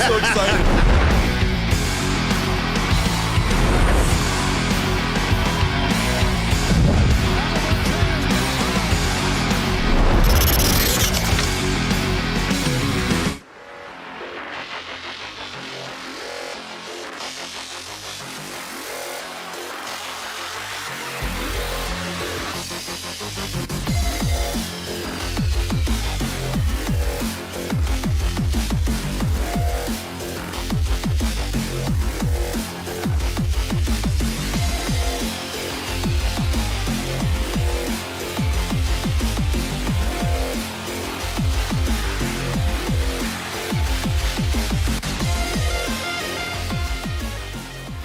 so excited.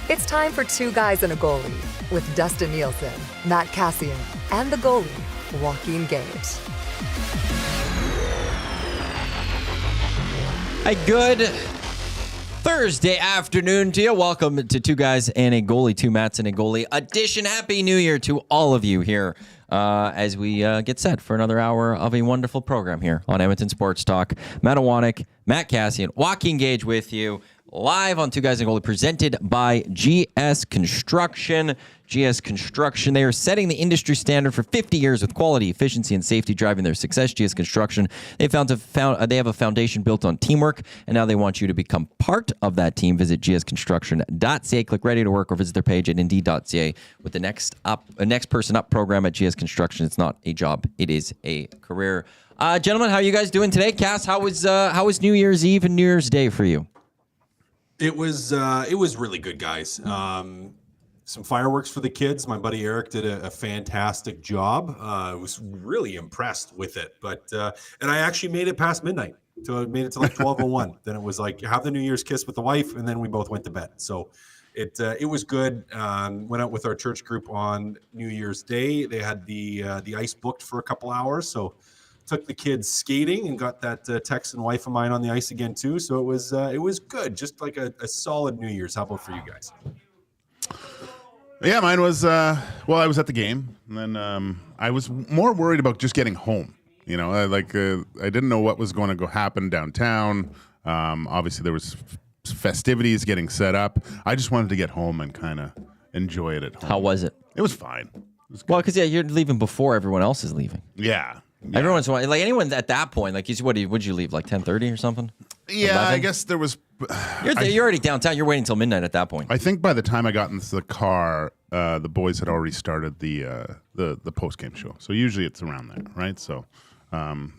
It's time for Two Guys and a Goalie with Dustin Nielson, Matt Kassian, and the goalie, Joaquin Gage. A good Thursday afternoon to you. Welcome to Two Guys and a Goalie, Two Matts and a Goalie edition. Happy New Year to all of you here as we get set for another hour of a wonderful program here on Edmonton Sports Talk. Matt Kassian, Joaquin Gage with you. Live on Two Guys and a Goalie, presented by GS Construction. GS Construction, they are setting the industry standard for 50 years with quality, efficiency, and safety driving their success. GS Construction, they have a foundation built on teamwork, and now they want you to become part of that team. Visit gsconstruction.ca, click Ready to Work, or visit their page at indeed.ca with the Next Person Up program at GS Construction. It's not a job, it is a career. Gentlemen, how are you guys doing today? Cass, how was New Year's Eve and New Year's Day for you? It was really good, guys. Some fireworks for the kids. My buddy Eric did a fantastic job. I was really impressed with it. But and I actually made it past midnight. So I made it to like 12:01. Then it was like have the New Year's kiss with the wife, and then we both went to bed. So it was good. Went out with our church group on New Year's Day. They had the ice booked for a couple hours. So took the kids skating and got that Texan wife of mine on the ice again too. So it was good. Just like a solid New Year's. How about for you guys? Yeah, mine was, I was at the game, and then I was more worried about just getting home. You know, I didn't know what was going to happen downtown. Obviously, there was festivities getting set up. I just wanted to get home and kind of enjoy it at home. How was it? It was fine. It was Well, because you're leaving before everyone else is leaving. Yeah. Everyone's like anyone at that point. Like, would you leave like 10:30 or something? Yeah, 11? I guess there was. You're already downtown. You're waiting until midnight at that point. I think by the time I got into the car, the boys had already started the post game show. So usually it's around there, right? So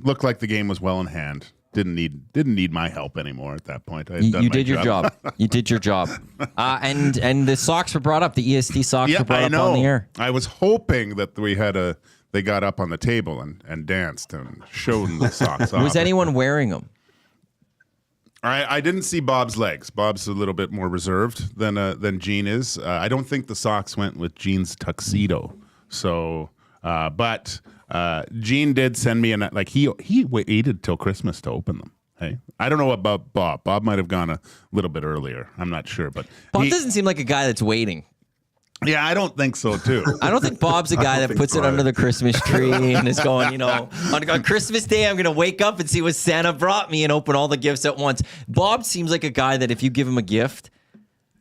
looked like the game was well in hand. Didn't need my help anymore at that point. You did your job. You did your job. And the socks were brought up. The EST socks were brought up on the air. I was hoping that they got up on the table and danced and showed the socks off. Was anyone wearing them? I didn't see Bob's legs. Bob's a little bit more reserved than Gene is. I don't think the socks went with Gene's tuxedo. So, but Gene did send me he waited till Christmas to open them. Hey, I don't know about Bob. Bob might have gone a little bit earlier. I'm not sure, but Bob doesn't seem like a guy that's waiting. Yeah, I don't think so, too. I don't think Bob's a guy that puts it under the Christmas tree and is going, on Christmas Day, I'm going to wake up and see what Santa brought me and open all the gifts at once. Bob seems like a guy that if you give him a gift,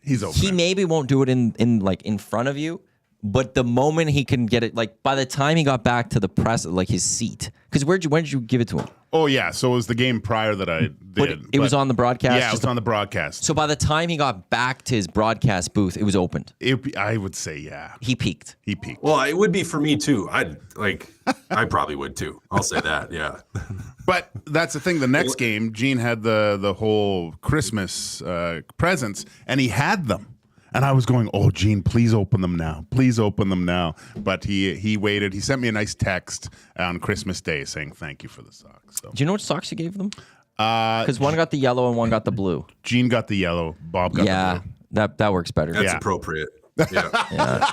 he maybe won't do it in front of you, but the moment he can get it, like by the time he got back to the press, like his seat, because when did you give it to him? Oh, yeah. So it was the game prior that I did. But it was on the broadcast? Yeah, it was on the broadcast. So by the time he got back to his broadcast booth, it was opened. I would say, yeah. He peaked. Well, it would be for me, too. I probably would, too. I'll say that, yeah. But that's the thing. The next game, Gene had the whole Christmas presents, and he had them. And I was going, oh, Gene, please open them now. Please open them now. But he waited. He sent me a nice text on Christmas Day saying thank you for the socks. So. Do you know which socks you gave them? Because one got the yellow and one got the blue. Gene got the yellow. Bob got the blue. That works better. That's appropriate. Yeah.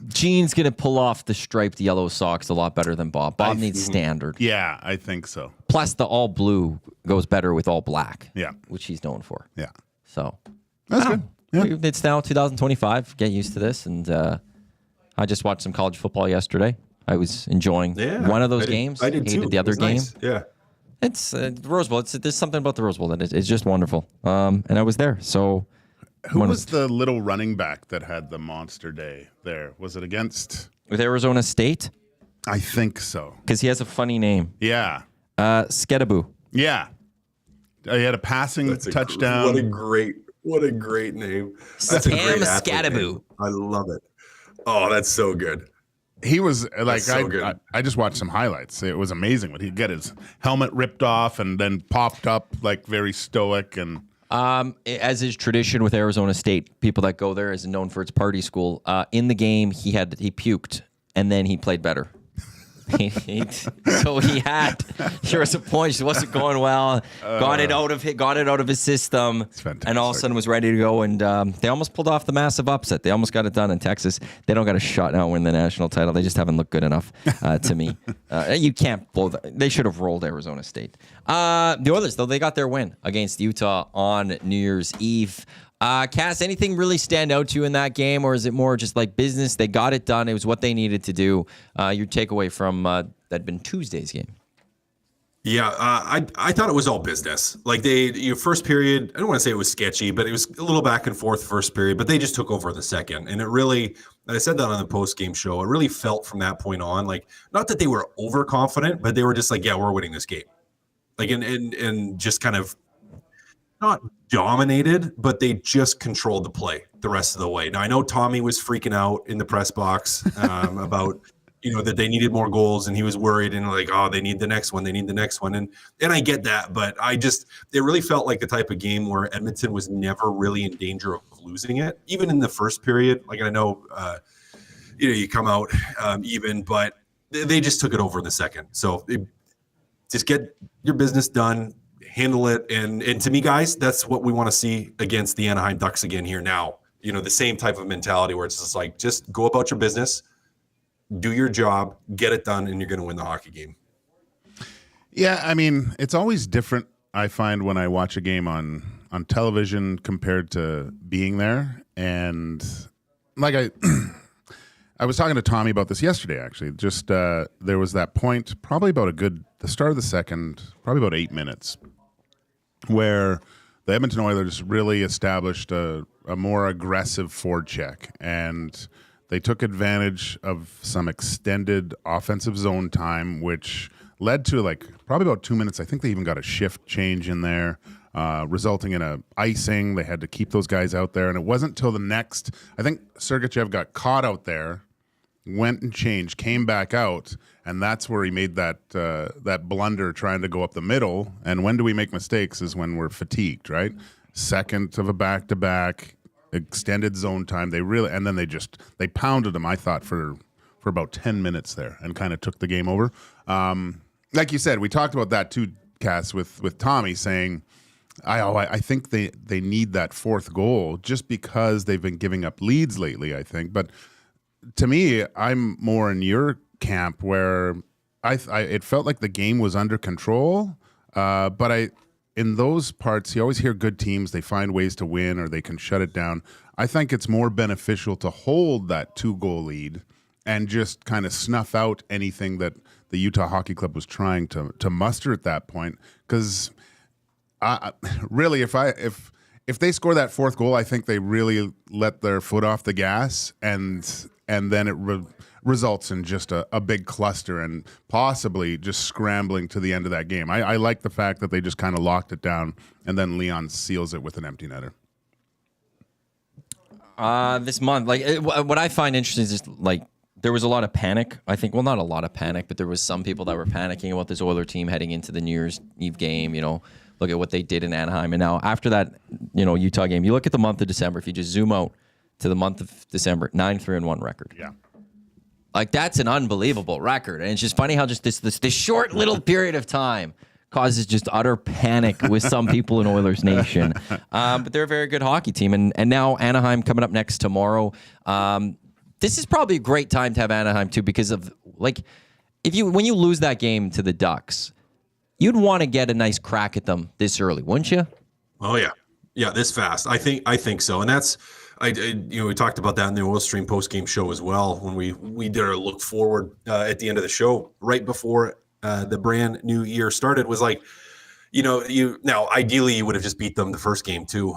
Gene's going to pull off the striped yellow socks a lot better than Bob. Bob needs standard. Yeah, I think so. Plus, the all blue goes better with all black. Yeah. Which he's known for. Yeah. So. That's good. Yeah. It's now 2025. Get used to this. And I just watched some college football yesterday. I was enjoying one of those games. I did too. Hated the other game. Nice. Yeah. It's the Rose Bowl. There's something about the Rose Bowl that it's just wonderful. And I was there. So Who was the little running back that had the monster day there? Was it against? With Arizona State? I think so. Because he has a funny name. Yeah. Skedaboo. Yeah. He had a passing touchdown. What a great name. That's Sam a great athlete Skedaboo. name. I love it. Oh, that's so good. He was like, so good. I just watched some highlights. It was amazing. But he'd get his helmet ripped off and then popped up like very stoic. And as is tradition with Arizona State, people that go there is known for its party school. In the game, he puked and then he played better. So there was a point, it wasn't going well, got it out of his system, and all of a sudden was ready to go, and they almost pulled off the massive upset. They almost got it done in Texas. They don't got a shot now to win the national title. They just haven't looked good enough to me. You can't blow they should have rolled Arizona State. The Oilers, though, they got their win against Utah on New Year's Eve. Cass, anything really stand out to you in that game, or is it more just like business? They got it done. It was what they needed to do. Your takeaway from that'd been Tuesday's game. Yeah, I thought it was all business. Like first period, I don't want to say it was sketchy, but it was a little back and forth first period, but they just took over the second. And it really, I said that on the post-game show, it really felt from that point on, like, not that they were overconfident, but they were just like, yeah, we're winning this game. Like, and just kind of not dominated, but they just controlled the play the rest of the way. Now, I know Tommy was freaking out in the press box about, that they needed more goals, and he was worried and like, oh, they need the next one. And I get that, but it really felt like the type of game where Edmonton was never really in danger of losing it, even in the first period. Like, I know, you come out even, but they just took it over in the second. So just get your business done, handle it. And to me, guys, that's what we want to see against the Anaheim Ducks again here now. The same type of mentality where it's just like, just go about your business, do your job, get it done, and you're going to win the hockey game. Yeah, I mean, it's always different, I find, when I watch a game on television compared to being there. And like I was talking to Tommy about this yesterday, actually. Just there was that point, probably about the start of the second, probably about 8 minutes, where the Edmonton Oilers really established a more aggressive forecheck, and they took advantage of some extended offensive zone time, which led to probably about 2 minutes. I think they even got a shift change in there, resulting in a icing. They had to keep those guys out there, and it wasn't till the next. I think Sergachev got caught out there, went and changed, came back out, and that's where he made that blunder trying to go up the middle. And when do we make mistakes is when we're fatigued, right? Second of a back-to-back, extended zone time. And then they pounded him, I thought, for about 10 minutes there and kind of took the game over. Like you said, we talked about that too, Cass, with Tommy saying, I think they need that fourth goal just because they've been giving up leads lately, I think. But to me, I'm more in your camp where it felt like the game was under control. But in those parts, you always hear good teams, they find ways to win or they can shut it down. I think it's more beneficial to hold that 2-goal lead and just kind of snuff out anything that the Utah Hockey Club was trying to muster at that point. Because really, if they score that fourth goal, I think they really let their foot off the gas, and then it results in just a big cluster and possibly just scrambling to the end of that game. I like the fact that they just kind of locked it down, and then Leon seals it with an empty netter. This month, what I find interesting is just there was a lot of panic. I think, well, not a lot of panic, but there was some people that were panicking about this Oiler team heading into the New Year's Eve game. Look at what they did in Anaheim, and now after that, Utah game, you look at the month of December. If you just zoom out to the month of December, 9-3-1 record. Yeah. That's an unbelievable record. And it's just funny how just this short little period of time causes just utter panic with some people in Oilers Nation. But they're a very good hockey team. And now Anaheim coming up next tomorrow. This is probably a great time to have Anaheim too, because of when you lose that game to the Ducks, you'd want to get a nice crack at them this early, wouldn't you? Oh yeah. Yeah, this fast. I think so. And that's we talked about that in the Oil Stream post-game show as well when we did our look forward at the end of the show right before the brand new year started was like, now ideally you would have just beat them the first game too.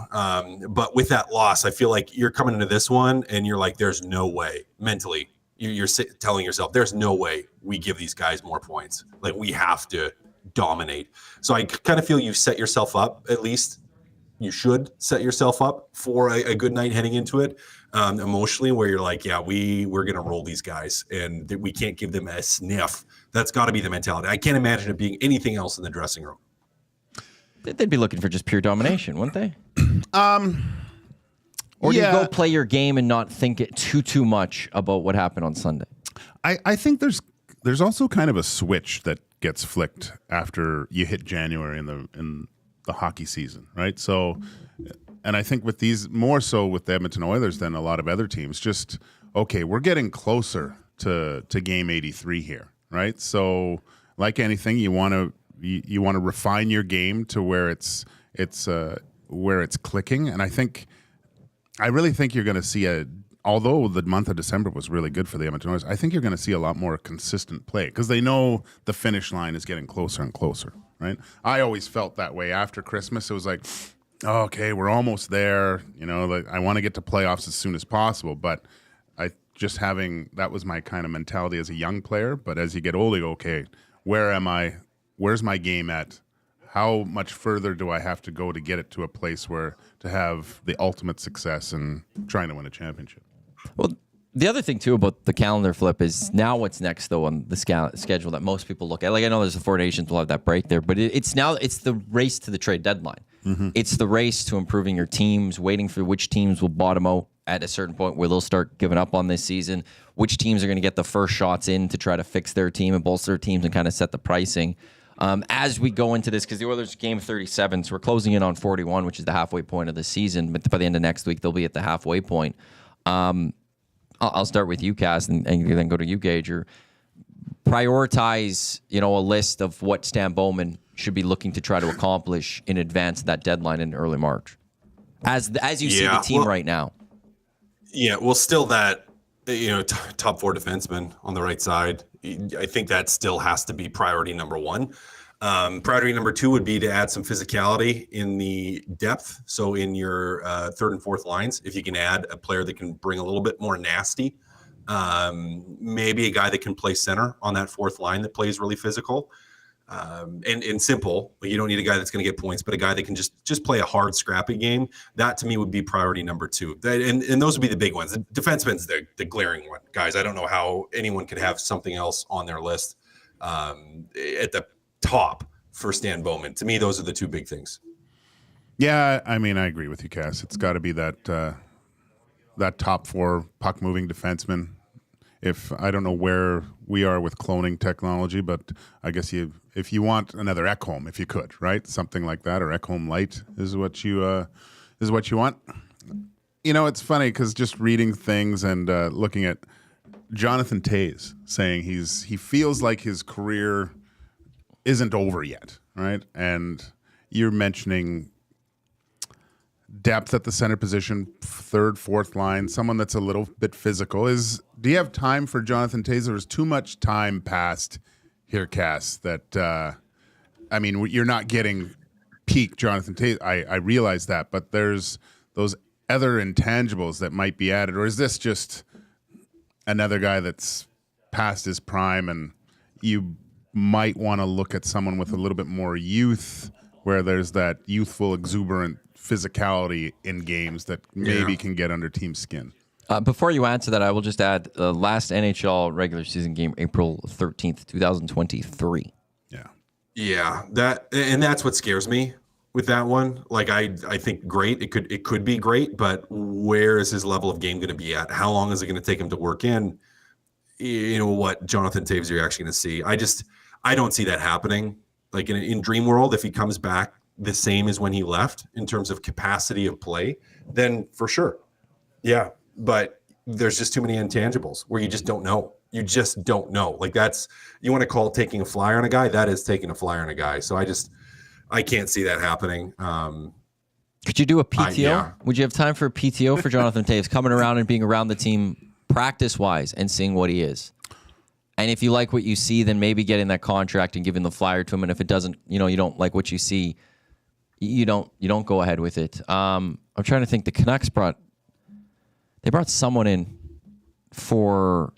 But with that loss, I feel like you're coming into this one and you're like, there's no way mentally you're telling yourself there's no way we give these guys more points. Like we have to dominate. So I kind of feel you've set yourself up, at least you should set yourself up for a good night heading into it emotionally, where you're like, yeah, we're going to roll these guys and we can't give them a sniff. That's got to be the mentality. I can't imagine it being anything else in the dressing room. They'd be looking for just pure domination, wouldn't they? Or do you go play your game and not think it too much about what happened on Sunday? I think there's also kind of a switch that gets flicked after you hit January in the hockey season, right? So, and I think with these, more so with the Edmonton Oilers than a lot of other teams, just, okay, we're getting closer to game 83 here, right? So like anything, you want to refine your game to where it's clicking. And I really think you're going to see although the month of December was really good for the Edmonton Oilers, I think you're going to see a lot more consistent play because they know the finish line is getting closer and closer, right? I always felt that way after Christmas. It was like, oh, okay, we're almost there. Like I want to get to playoffs as soon as possible. But that was my kind of mentality as a young player. But as you get older, you go, okay, where am I? Where's my game at? How much further do I have to go to get it to a place where to have the ultimate success in trying to win a championship? Well, the other thing, too, about the calendar flip is now what's next, though, on the schedule that most people look at. Like, I know there's the Four Nations will have that break there, but it's the race to the trade deadline. Mm-hmm. It's the race to improving your teams, waiting for which teams will bottom out at a certain point where they'll start giving up on this season, which teams are going to get the first shots in to try to fix their team and bolster their teams and kind of set the pricing. As we go into this, because the Oilers game 37, so we're closing in on 41, which is the halfway point of the season. But by the end of next week, they'll be at the halfway point. I'll start with you, Cass, and then go to you, Gage. Or prioritize, a list of what Stan Bowman should be looking to try to accomplish in advance of that deadline in early March, as you see the team right now. Yeah, well, still that top four defensemen on the right side. I think that still has to be priority number one. Priority number two would be to add some physicality in the depth. So in your third and fourth lines, if you can add a player that can bring a little bit more nasty, maybe a guy that can play center on that fourth line that plays really physical and simple. You don't need a guy that's going to get points, but a guy that can just play a hard, scrappy game. That to me would be priority number two. And those would be the big ones. The defenseman's the glaring one, guys. I don't know how anyone could have something else on their list at the top for Stan Bowman. To me, those are the two big things. Yeah, I mean, I agree with you, Cass. It's got to be that top four puck moving defenseman. I don't know where we are with cloning technology, but I guess if you want another Ekholm, if you could, right? Something like that, or Ekholm Light is what you want. It's funny because just reading things and looking at Jonathan Toews saying he feels like his career isn't over yet, right? And you're mentioning depth at the center position, third, fourth line, someone that's a little bit physical. Do you have time for Jonathan Toews? There's too much time passed here, Cass, that you're not getting peak Jonathan Toews. I realize that, but there's those other intangibles that might be added, or is this just another guy that's past his prime and you might want to look at someone with a little bit more youth, where there's that youthful, exuberant physicality in games that maybe can get under team skin? Before you answer that, I will just add the last NHL regular season game, April 13th, 2023. Yeah, that's what scares me with that one. Like I think great. It could be great, but where is his level of game going to be at? How long is it going to take him to work in? What Jonathan Toews you're actually going to see. I don't see that happening. Like in Dream World, if he comes back the same as when he left in terms of capacity of play, then for sure. Yeah. But there's just too many intangibles where you just don't know. You just don't know. Like you want to call taking a flyer on a guy, that is taking a flyer on a guy. So I can't see that happening. Could you do a PTO? Would you have time for a PTO for Jonathan Toews coming around and being around the team practice-wise and seeing what he is? And if you like what you see, then maybe getting that contract and giving the flyer to him. And if it doesn't, you don't like what you see, you don't go ahead with it. I'm trying to think. The Canucks brought someone in for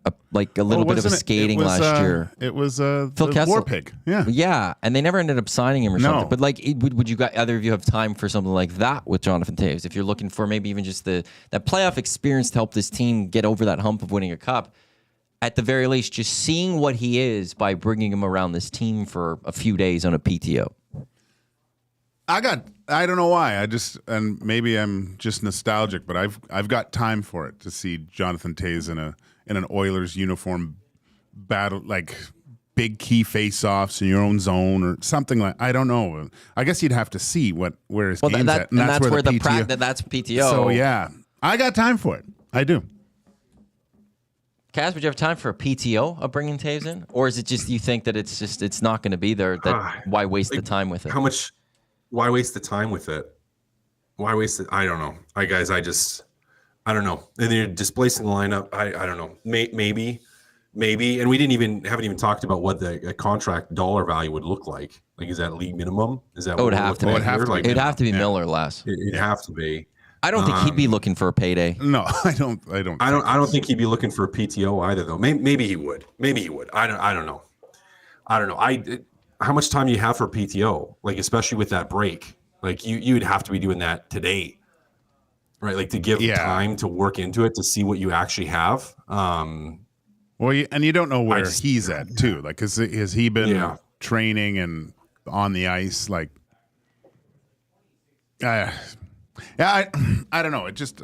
a little bit of a skating last year. It was Phil Kessel. War Pig. Yeah. Yeah, and they never ended up signing him or something. But would you guys, either of you have time for something like that with Jonathan Toews? If you're looking for maybe even just that playoff experience to help this team get over that hump of winning a cup, at the very least, just seeing what he is by bringing him around this team for a few days on a PTO. I don't know why. And maybe I'm just nostalgic, but I've got time for it to see Jonathan Toews in an Oilers uniform battle, like big key face-offs in your own zone or something like. I don't know. I guess you'd have to see where his game's at, and that's where the PTO. That's PTO. So yeah, I got time for it. I do. Cass, would you have time for a PTO of bringing Toews in, or is it just you think that it's not going to be there? That why waste the time with it? How much? Why waste the time with it? Why waste it? I don't know. I don't know. And they're displacing the lineup. I don't know. Maybe. And we haven't even talked about what the contract dollar value would look like. Like, is that league minimum? Is that? It would have to be. It'd have to be Miller less. It'd have to be. I don't think he'd be looking for a payday. No, I don't. I don't think he'd be looking for a PTO either, though. Maybe he would. I don't know. How much time do you have for a PTO? Like, especially with that break, like you would have to be doing that today, right? Like, to give time to work into it to see what you actually have. Well, and you don't know where he's at too. Like, has he been training and on the ice? Like, I don't know. It just.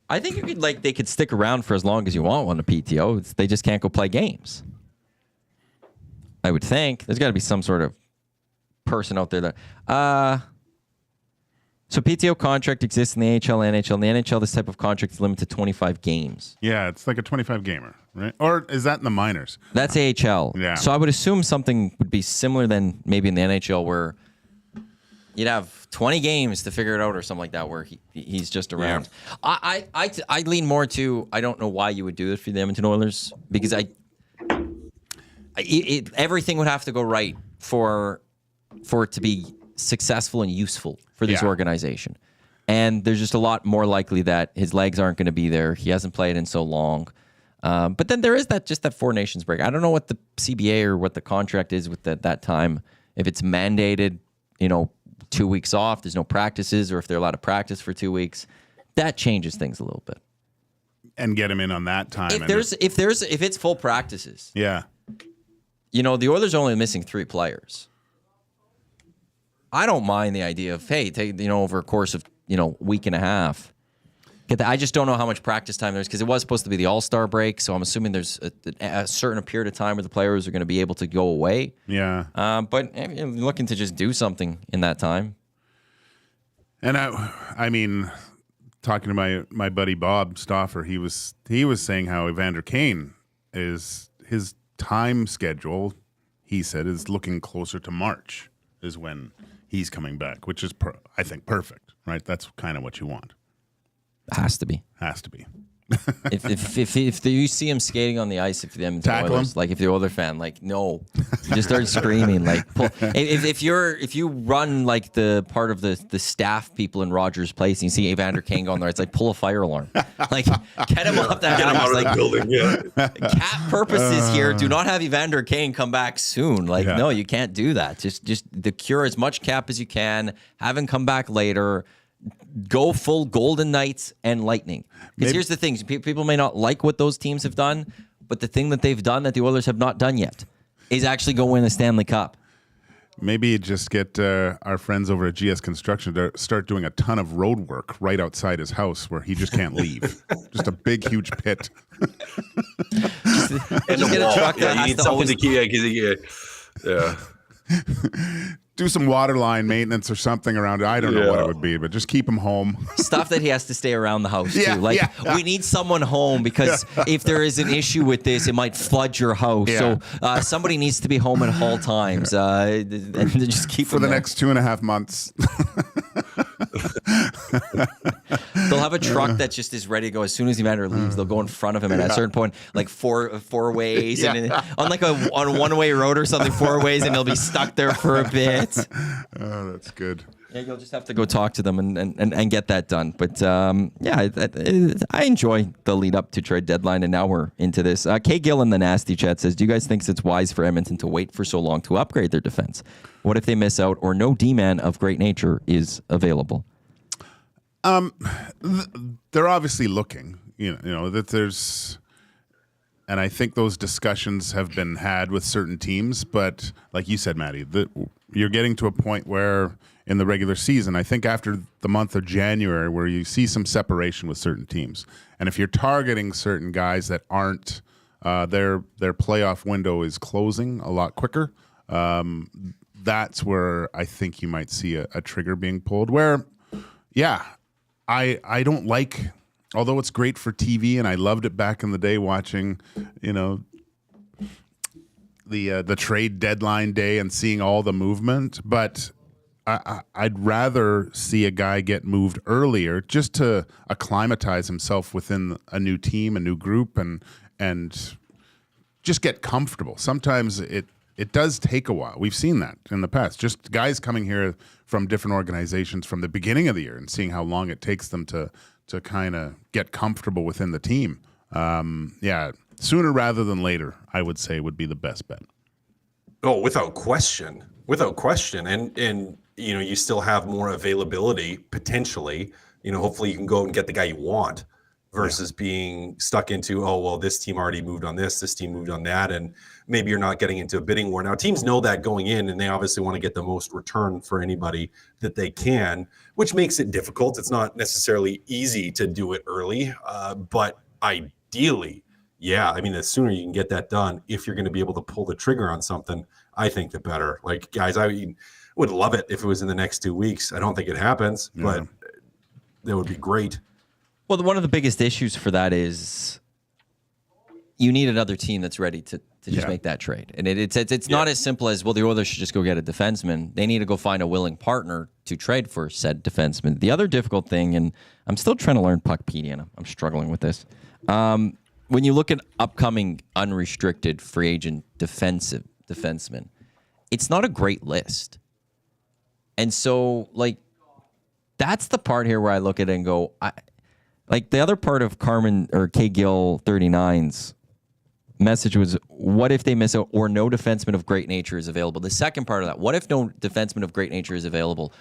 I think they could stick around for as long as you want on a PTO. They just can't go play games. I would think there's got to be some sort of person out there that. So PTO contract exists in the AHL, NHL. In the NHL, this type of contract is limited to 25 games. Yeah, it's like a 25 gamer, right? Or is that in the minors? That's AHL. Yeah. So I would assume something would be similar then maybe in the NHL where you'd have 20 games to figure it out or something like that where he's just around. Yeah. I lean more to I don't know why you would do this for the Edmonton Oilers because everything would have to go right for it to be successful and useful for this organization. And there's just a lot more likely that his legs aren't going to be there. He hasn't played in so long. But then there is that Four Nations break. I don't know what the CBA or what the contract is with that time. If it's mandated, 2 weeks off, there's no practices, or if they're allowed to practice for 2 weeks, that changes things a little bit. And get him in on that time. If it's full practices. Yeah. The Oilers are only missing 3 players. I don't mind the idea of, hey, take, over a course of, week and a half. I just don't know how much practice time there's because it was supposed to be the All-Star break. So I'm assuming there's a certain period of time where the players are going to be able to go away. Yeah. But I'm looking to just do something in that time. And I mean, talking to my buddy Bob Stauffer, he was saying how Evander Kane is his time schedule. He said is looking closer to March is when he's coming back, which is I think perfect, right? That's kind of what you want. Has to be. If you see him skating on the ice, if the Edmonton Oilers, like if you're an Oilers fan, like no, you just start screaming. Like if you run like the part of the staff people in Rogers Place and you see Evander Kane going there, it's like pull a fire alarm. Like get him off that house. Get him out of the building. Yeah. Cap purposes here. Do not have Evander Kane come back soon. Like no, you can't do that. Just cure as much cap as you can. Have him come back later. Go full Golden Knights and Lightning. Because here's the thing. People may not like what those teams have done, but the thing that they've done that the Oilers have not done yet is actually go win a Stanley Cup. Maybe just get our friends over at GS Construction to start doing a ton of road work right outside his house where he just can't leave. Just a big, huge pit. Just get a truck that has to always... Yeah. Do some water line maintenance or something around it. I don't know what it would be, but just keep him home. Stuff that he has to stay around the house too. We need someone home because if there is an issue with this, it might flood your house. Yeah. So somebody needs to be home at all times. And just keep for the next 2.5 months. They'll have a truck that just is ready to go as soon as Evander leaves. They'll go in front of him, and at a certain point, like four ways, and on a one-way road or something, 4 ways, and they'll be stuck there for a bit. Oh, that's good. Yeah, you'll just have to go talk to them and get that done. But I enjoy the lead up to trade deadline, and now we're into this. K. Gill in the Nasty Chat says, do you guys think it's wise for Edmonton to wait for so long to upgrade their defense? What if they miss out or no D-man of great nature is available? They're obviously looking, you know, that there's, and I think those discussions have been had with certain teams, but like you said, Maddie, you're getting to a point where in the regular season, I think after the month of January, where you see some separation with certain teams. And if you're targeting certain guys that aren't, their playoff window is closing a lot quicker, that's where I think you might see a trigger being pulled where, yeah, I don't like, although it's great for TV and I loved it back in the day watching, you know, the trade deadline day and seeing all the movement, but I'd rather see a guy get moved earlier just to acclimatize himself within a new team, a new group, and just get comfortable. Sometimes it does take a while. We've seen that in the past. Just guys coming here from different organizations from the beginning of the year and seeing how long it takes them to kind of get comfortable within the team. Sooner rather than later, I would say would be the best bet. Oh, without question. And you know, you still have more availability potentially. You know, hopefully you can go and get the guy you want versus being stuck into, oh, well, this team already moved on this team moved on that, and maybe you're not getting into a bidding war. Now, teams know that going in, and they obviously want to get the most return for anybody that they can, which makes it difficult. It's not necessarily easy to do it early, but ideally, yeah, I mean, the sooner you can get that done, if you're going to be able to pull the trigger on something, I think the better. Like, guys, I would love it if it was in the next 2 weeks. I don't think it happens, but that would be great. Well, one of the biggest issues for that is you need another team that's ready to just make that trade. And it's not as simple as, well, the Oilers should just go get a defenseman. They need to go find a willing partner to trade for said defenseman. The other difficult thing, and I'm still trying to learn Puckpedia, and I'm struggling with this. When you look at upcoming unrestricted free agent defensemen, it's not a great list. And so, like, that's the part here where I look at it and go, like, the other part of Carmen or K. Gill 39's message was, what if they miss out or no defenseman of great nature is available? The second part of that, what if no defenseman of great nature is available?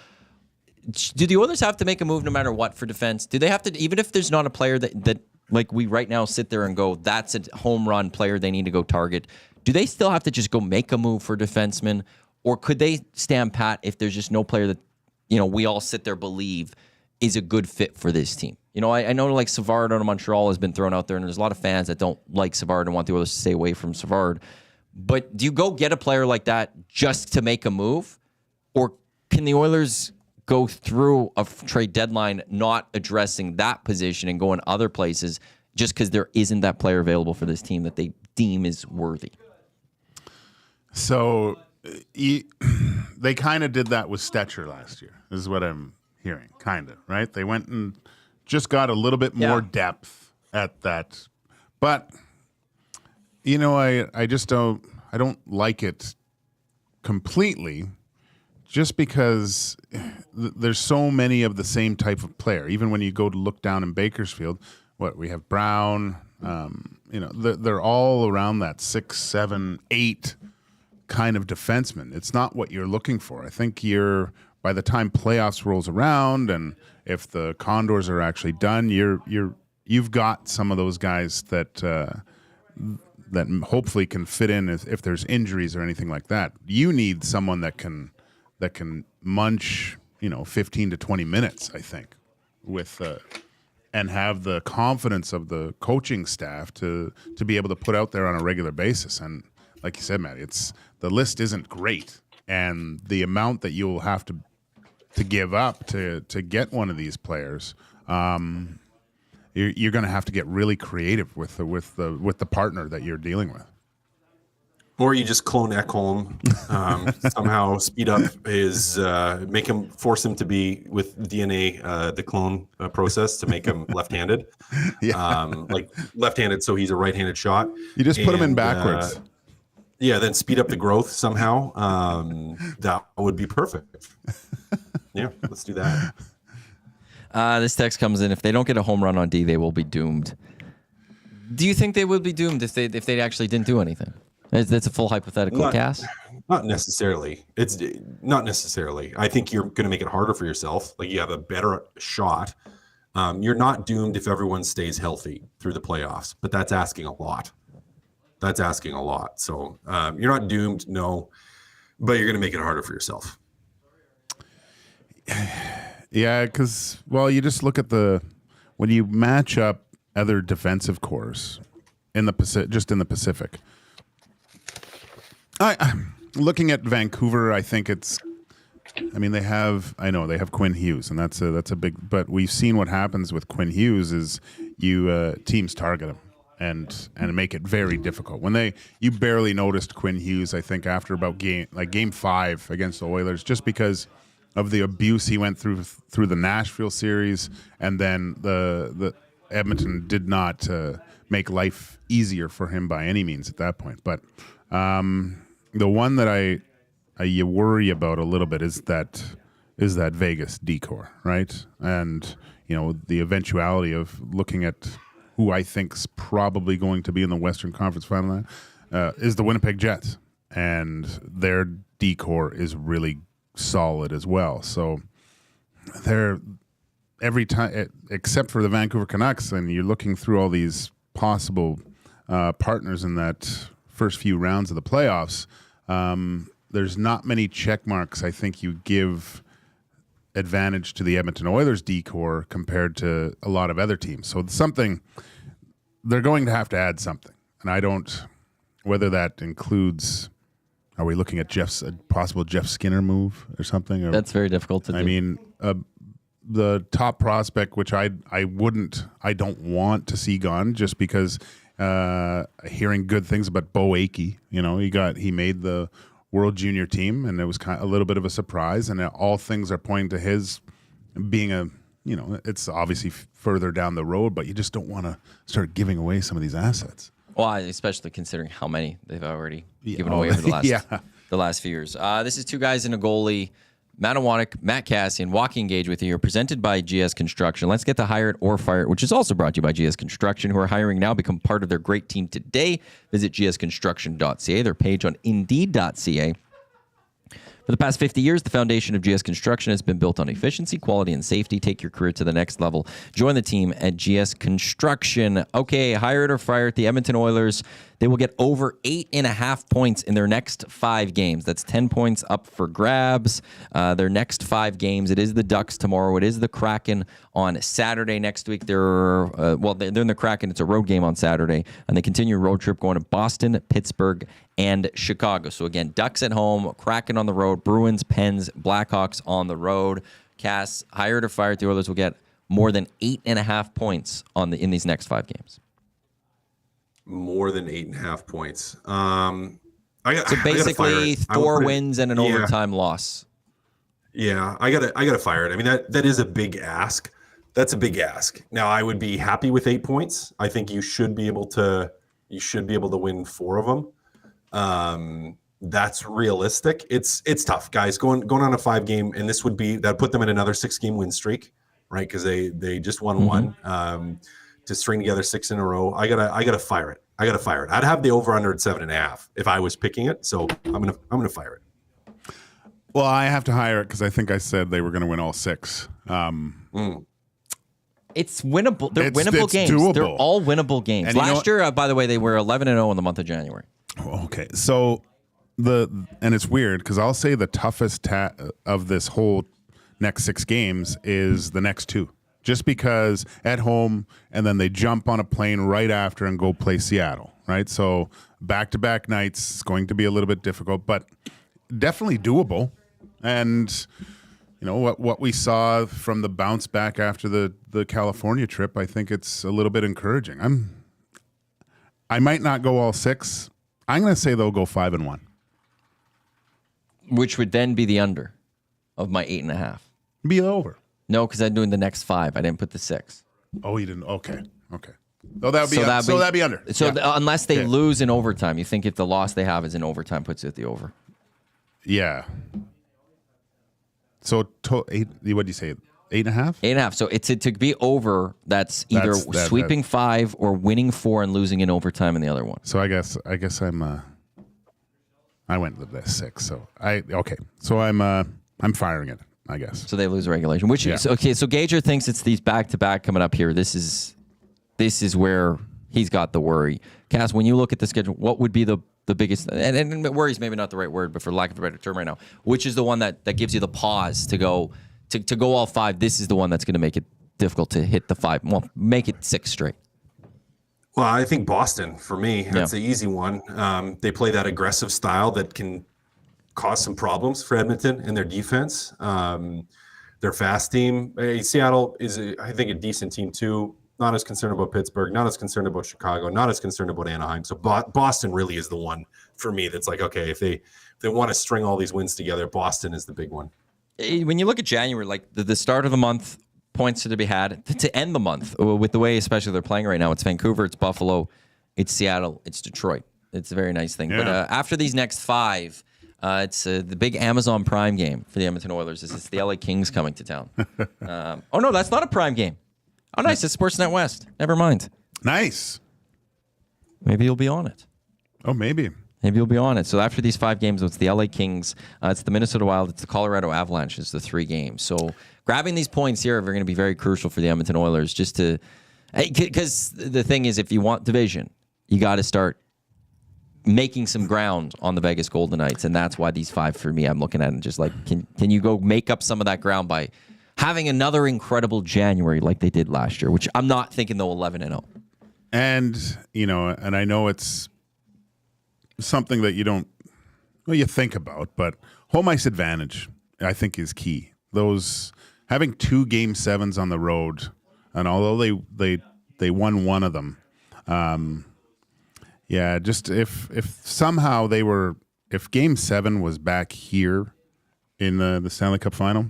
Do the Oilers have to make a move no matter what for defense? Do they have to, even if there's not a player that like we right now sit there and go, that's a home run player they need to go target, do they still have to just go make a move for defenseman? Or could they stand pat if there's just no player that, you know, we all sit there believe is a good fit for this team? You know, I know like Savard out of Montreal has been thrown out there, and there's a lot of fans that don't like Savard and want the Oilers to stay away from Savard. But do you go get a player like that just to make a move? Or can the Oilers go through a trade deadline not addressing that position and go in other places just because there isn't that player available for this team that they deem is worthy? So they kind of did that with Stetcher last year, is what I'm hearing, kind of, right? They went and just got a little bit more depth at that. But, you know, I just don't like it completely just because there's so many of the same type of player. Even when you go to look down in Bakersfield, we have Brown, you know, they're all around that 6, 7, 8 kind of defenseman. It's not what you're looking for. I think by the time playoffs rolls around, and if the Condors are actually done, you've got some of those guys that hopefully can fit in if there's injuries or anything like that. You need someone that can munch, you know, 15 to 20 minutes, I think, with and have the confidence of the coaching staff to be able to put out there on a regular basis. And like you said, Matt, the list isn't great, and the amount that you'll have to give up to get one of these players, you're going to have to get really creative with the partner that you're dealing with. Or you just clone Ekholm, somehow speed up his, force him to be with DNA, the clone process to make him left-handed. Like left-handed, so he's a right-handed shot. You just put him in backwards. Then speed up the growth somehow. That would be perfect. Yeah, let's do that. This text comes in. If they don't get a home run on D, they will be doomed. Do you think they would be doomed if they actually didn't do anything? That's a full hypothetical, Cass? Not necessarily. It's not necessarily. I think you're going to make it harder for yourself. Like you have a better shot. You're not doomed if everyone stays healthy through the playoffs, but that's asking a lot. So you're not doomed, no, but you're going to make it harder for yourself. Yeah, because, you just look at when you match up other defensive cores in the Pacific. Looking at Vancouver, I think they have Quinn Hughes, and that's a big, but we've seen what happens with Quinn Hughes is teams target him and make it very difficult. You barely noticed Quinn Hughes, I think, after about game 5 against the Oilers, just because of the abuse he went through the Nashville series, and then the Edmonton did not make life easier for him by any means at that point. But the one that you worry about a little bit is that Vegas decor, right? And the eventuality of looking at who I think's probably going to be in the Western Conference Final is the Winnipeg Jets, and their decor is really solid as well. So they're every time, except for the Vancouver Canucks, and you're looking through all these possible partners in that first few rounds of the playoffs. There's not many check marks I think you give advantage to the Edmonton Oilers decor compared to a lot of other teams. So it's something they're going to have to add something, and I don't. Whether that includes, are we looking at a possible Jeff Skinner move or something? Or, that's very difficult to do. I mean, the top prospect, which I don't want to see gone, just because hearing good things about Bo Akey. He made the World Junior team, and it was kind of a little bit of a surprise. And all things are pointing to his being it's obviously further down the road, but you just don't want to start giving away some of these assets. Well, especially considering how many they've already given away over the last few years. This is Two Guys and a Goalie. Matt Awanek, Matt Kassian, Joaquin Gage with you. Presented by GS Construction. Let's get to Hire It or Fire It, which is also brought to you by GS Construction, who are hiring now. Become part of their great team today. Visit gsconstruction.ca, their page on indeed.ca. For the past 50 years, the foundation of GS Construction has been built on efficiency, quality, and safety. Take your career to the next level. Join the team at GS Construction. Okay, Hire It or Fire It. The Edmonton Oilers, they will get over 8.5 points in their next 5 games. That's 10 points up for grabs. Their next 5 games. It is the Ducks tomorrow. It is the Kraken on Saturday next week. They're in the Kraken. It's a road game on Saturday, and they continue a road trip going to Boston, Pittsburgh, and Chicago. So again, Ducks at home, Kraken on the road, Bruins, Pens, Blackhawks on the road. Cass, Hire It or Fire It. The Oilers will get more than 8.5 points in these next 5 games. More than 8.5 points. So basically 4 wins and an overtime loss. Yeah, I gotta fire it. I mean, that is a big ask. That's a big ask. Now, I would be happy with 8 points. I think you should be able to win 4 of them. That's realistic. It's tough, guys. Going on a 5-game, and this would put them in another 6-game win streak, right? Because they just won one. To string together 6 in a row, I gotta fire it. I'd have the over under at 7.5 if I was picking it. So I'm gonna fire it. Well, I have to hire it because I think I said they were going to win all 6. It's winnable. They're winnable games. Doable. They're all winnable games. And last year, by the way, they were 11-0 in the month of January. Okay, so and it's weird because I'll say the toughest of this whole next 6 games is the next 2. Just because at home, and then they jump on a plane right after and go play Seattle, right? So back-to-back nights is going to be a little bit difficult, but definitely doable. And what we saw from the bounce back after the California trip, I think it's a little bit encouraging. I might not go all 6. I'm going to say they'll go 5-1. Which would then be the under of my 8.5. Be over. No, because I'm doing the next 5. I didn't put the 6. Oh, you didn't? Okay. Oh, that'd be under. So unless they lose in overtime, you think if the loss they have is in overtime, puts it at the over? Yeah. So eight. What do you say? 8.5. 8.5. So it's to be over. That's either sweeping 5 or winning 4 and losing in overtime in the other one. So I guess I went with the 6. So So I'm firing it, I guess. So they lose the regulation. Which is okay. So Gager thinks it's these back-to-back coming up here. This is where he's got the worry. Cass, when you look at the schedule, what would be the biggest, and worry is maybe not the right word, but for lack of a better term right now, which is the one that gives you the pause to go all 5? This is the one that's going to make it difficult to hit the 5. Well, make it 6 straight. Well, I think Boston, for me, that's the easy one. They play that aggressive style that can cause some problems for Edmonton in their defense. Their fast team. Seattle is, I think, a decent team too. Not as concerned about Pittsburgh, not as concerned about Chicago, not as concerned about Anaheim. So Boston really is the one for me that's like, okay, if they want to string all these wins together, Boston is the big one. When you look at January, like the start of the month, points to be had. To end the month, with the way especially they're playing right now, it's Vancouver, it's Buffalo, it's Seattle, it's Detroit. It's a very nice thing. Yeah. But after these next 5, it's the big Amazon Prime game for the Edmonton Oilers. It's the LA Kings coming to town. Oh, no, that's not a Prime game. Oh, nice. It's Sportsnet West. Never mind. Nice. Maybe you'll be on it. Oh, maybe. Maybe you'll be on it. So after these 5 games, it's the LA Kings, it's the Minnesota Wild, it's the Colorado Avalanche. It's the 3 games. So grabbing these points here are going to be very crucial for the Edmonton Oilers. Just to, because the thing is, if you want division, you got to start making some ground on the Vegas Golden Knights, and that's why these 5 for me, I'm looking at it just like, can you go make up some of that ground by having another incredible January like they did last year, which I'm not thinking they'll 11-0. And, and I know it's something that you think about, but home ice advantage, I think, is key. Those having 2 Game 7s on the road, and although they won one of them, just if somehow if Game 7 was back here in the Stanley Cup final,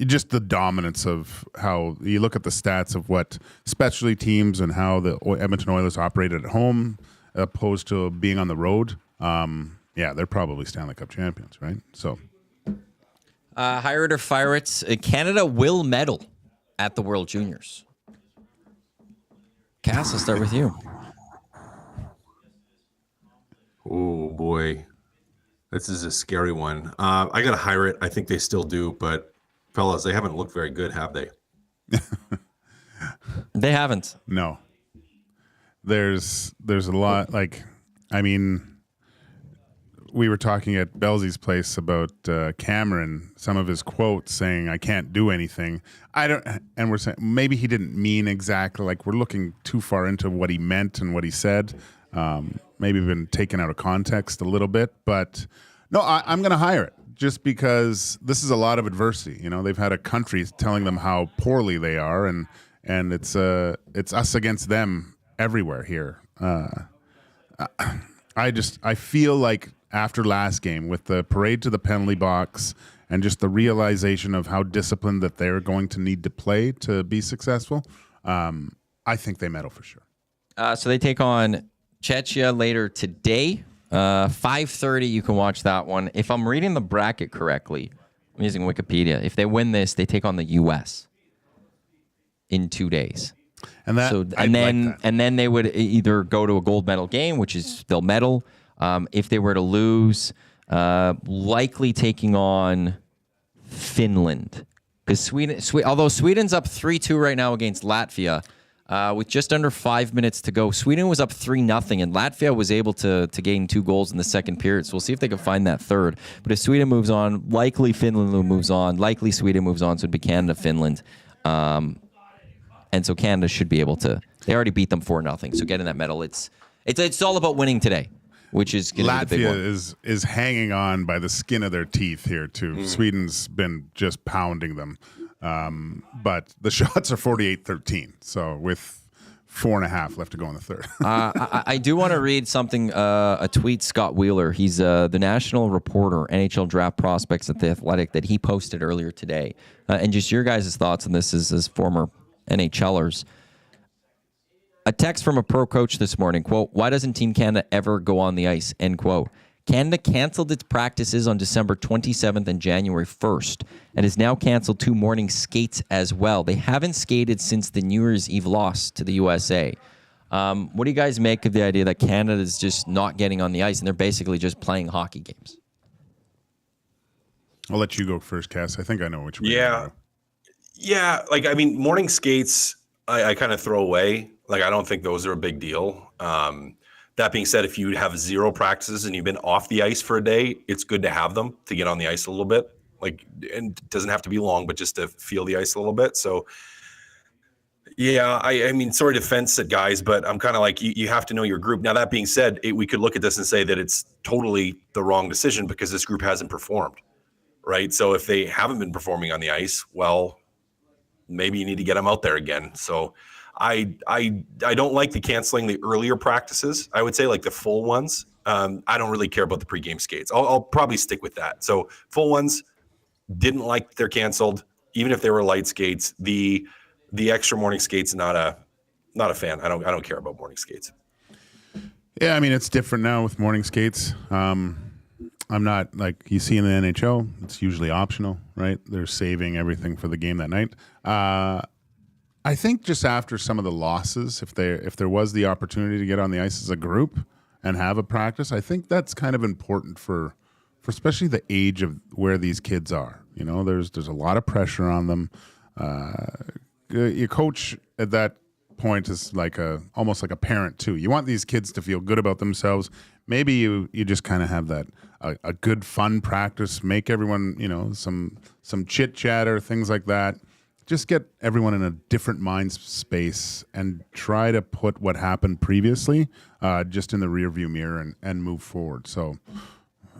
just the dominance of how you look at the stats of what specialty teams and how the Edmonton Oilers operated at home opposed to being on the road. They're probably Stanley Cup champions, right? So, hire it or fire it. Canada will medal at the World Juniors. Cass, I'll start with you. Oh boy, this is a scary one. I gotta hire it. I think they still do, but fellas, they haven't looked very good, have they? They haven't. No. There's a lot. We were talking at Belzy's place about Cameron, some of his quotes saying, "I can't do anything." And we're saying maybe he didn't mean exactly. Like, we're looking too far into what he meant and what he said. Maybe been taken out of context a little bit, but no, I'm going to hire it. Just because this is a lot of adversity. They've had a country telling them how poorly they are, and it's us against them everywhere here. I feel like after last game with the parade to the penalty box and just the realization of how disciplined that they're going to need to play to be successful, I think they medal for sure. So they take on Czechia later today. 5:30, you can watch that one. If I'm reading the bracket correctly, I'm using Wikipedia. If they win this, they take on the U.S. in 2 days. And then they would either go to a gold medal game, which is they'll medal. If they were to lose, likely taking on Finland, because although Sweden's up 3-2 right now against Latvia. With just under 5 minutes to go, Sweden was up 3-0, and Latvia was able to gain 2 goals in the second period. So we'll see if they can find that third. But if Sweden moves on, likely Finland moves on, likely Sweden moves on, so it'd be Canada, Finland. And so Canada should be able to. They already beat them 4-0, so getting that medal, it's all about winning today, which is going to be the big one. Latvia is hanging on by the skin of their teeth here too. Sweden's been just pounding them. But the shots are 48-13. So with 4.5 left to go in the third. I do want to read something, a tweet Scott Wheeler. He's the national reporter, NHL draft prospects at The Athletic, that he posted earlier today. And just your guys' thoughts on this as former NHLers. A text from a pro coach this morning, quote, "Why doesn't Team Canada ever go on the ice?" End quote. Canada canceled its practices on December 27th and January 1st and has now canceled 2 morning skates as well. They haven't skated since the New Year's Eve loss to the USA. What do you guys make of the idea that Canada is just not getting on the ice and they're basically just playing hockey games? I'll let you go first, Cass. I think I know which way. Yeah. Like, I mean, morning skates, I kind of throw away. Like, I don't think those are a big deal. That being said, if you have 0 practices and you've been off the ice for a day, it's good to have them to get on the ice a little bit. Like, and it doesn't have to be long, but just to feel the ice a little bit. So, yeah, I mean, sorry to fence it, guys, but I'm kind of like, you have to know your group. Now, that being said, we could look at this and say that it's totally the wrong decision because this group hasn't performed, right? So if they haven't been performing on the ice, well, maybe you need to get them out there again. So I don't like the canceling the earlier practices. I would say like the full ones. I don't really care about the pregame skates. I'll probably stick with that. So full ones, didn't like they're canceled, even if they were light skates. The extra morning skates, not a fan. I don't care about morning skates. Yeah, I mean, it's different now with morning skates. I'm not like you see in the NHL. It's usually optional, right? They're saving everything for the game that night. I think just after some of the losses, if there was the opportunity to get on the ice as a group and have a practice, I think that's kind of important for especially the age of where these kids are. You know, there's a lot of pressure on them. Your coach at that point is like almost like a parent too. You want these kids to feel good about themselves. Maybe you just kind of have that a good fun practice, make everyone, you know, some chit chatter, things like that. Just get everyone in a different mind space and try to put what happened previously just in the rearview mirror and move forward. So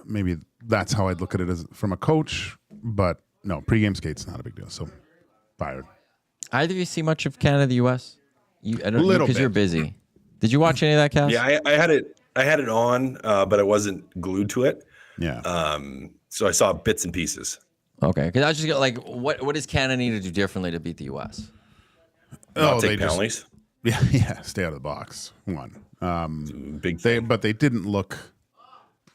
maybe that's how I'd look at it as from a coach. But no, pregame skate's not a big deal. So fired. Either of you see much of Canada, the U.S.? I don't Little because bit. you're busy. Did you watch any of that, Cass? Yeah, I had it on, but I wasn't glued to it. Yeah. So I saw bits and pieces. Okay, because I was just like, what does Canada need to do differently to beat the U.S.? Not take penalties. Yeah, stay out of the box. One. Big thing. But they didn't look.